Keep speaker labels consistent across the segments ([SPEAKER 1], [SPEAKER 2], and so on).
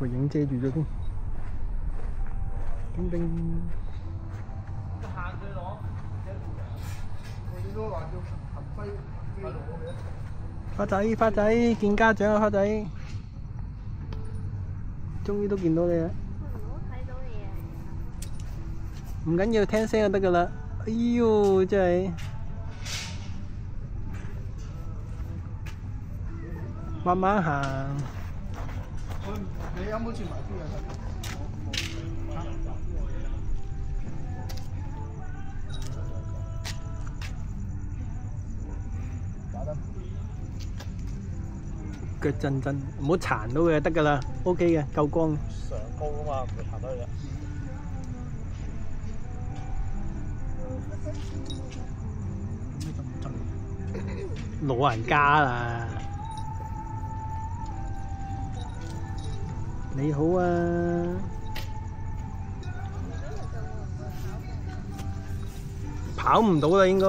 [SPEAKER 1] 個影遮住咗添。叮叮。花仔，花仔，見家長啊，花仔，終於都見到你啦！
[SPEAKER 2] 睇到嘢。
[SPEAKER 1] 唔緊要，聽聲就得噶啦。哎呦，真係慢慢行。
[SPEAKER 3] 你有冇轉埋邊啊？
[SPEAKER 1] 腳震震，唔好殘到佢就得噶啦。OK 嘅，夠光。
[SPEAKER 3] 上高啊嘛，唔會行到去嘅。
[SPEAKER 1] 老人家啦。你好啊。跑唔到啦，應該。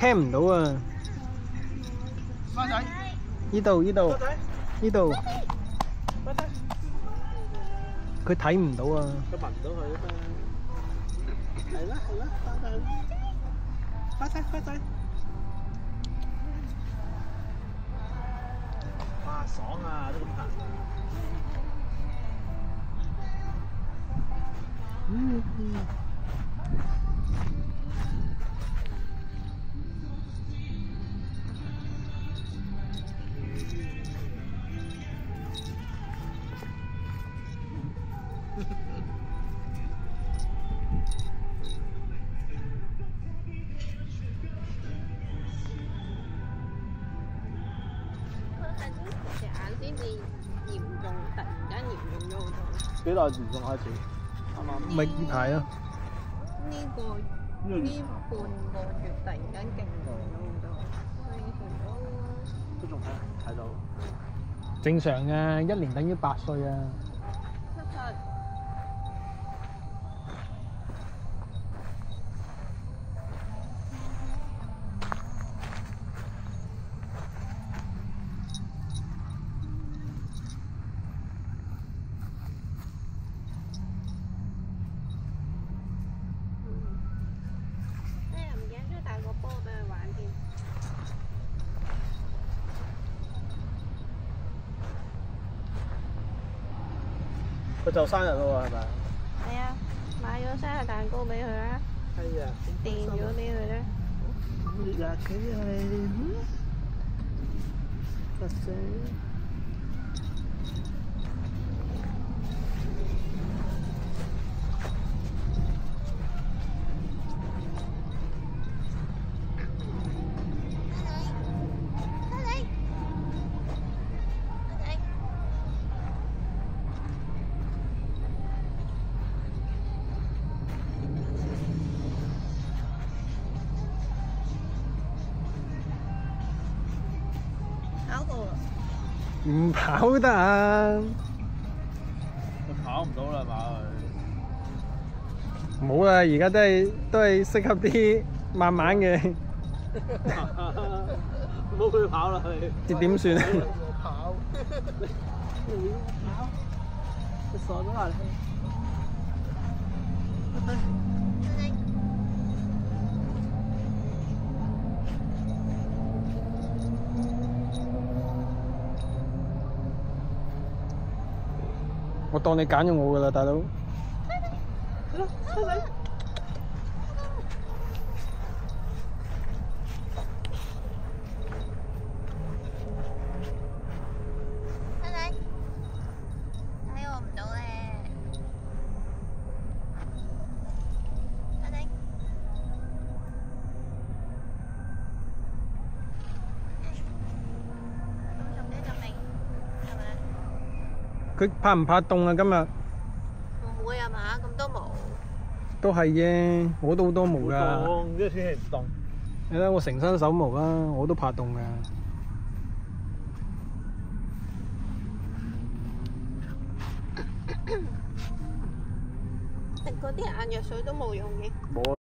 [SPEAKER 1] 聽唔到啊！
[SPEAKER 3] 花仔，
[SPEAKER 1] 呢度呢度呢度，佢睇唔到啊！
[SPEAKER 3] 佢聞到佢啊嘛。係啦係啦，花仔，花仔。哇，爽啊！都咁行。
[SPEAKER 2] 隻眼先至嚴重，突然間嚴重咗好多。
[SPEAKER 3] 幾耐嚴重開始？啱啱。
[SPEAKER 1] 咪呢排啊！
[SPEAKER 2] 呢半個月突然間勁咗好多，所以
[SPEAKER 3] 都仲睇到。
[SPEAKER 1] 正常啊，一年等於8歲啊！
[SPEAKER 3] 佢就生日咯喎，係咪？
[SPEAKER 2] 係啊，買咗生日蛋糕俾佢啦，
[SPEAKER 3] 係啊，
[SPEAKER 2] 電咗俾佢啦。
[SPEAKER 3] 日佢係實死。
[SPEAKER 1] 唔跑得啊！
[SPEAKER 3] 佢跑唔到啦嘛佢。
[SPEAKER 1] 冇啦，而家都係適合啲慢慢嘅。
[SPEAKER 3] 唔好俾佢跑啦佢。
[SPEAKER 1] 點算啊？
[SPEAKER 3] 跑。跑。佢傻咗啦你。
[SPEAKER 1] 我當你揀咗我㗎啦，大佬。
[SPEAKER 2] 睇我唔到咧。
[SPEAKER 1] 佢怕唔怕凍啊？今日
[SPEAKER 2] 唔會啊嘛，咁多毛。
[SPEAKER 1] 都係嘅，我都好多毛㗎。
[SPEAKER 3] 凍，呢個天氣唔凍。
[SPEAKER 1] 你睇我成身手毛啦，我都怕凍㗎。
[SPEAKER 2] 嗰啲眼藥水都冇用嘅。
[SPEAKER 1] 冇。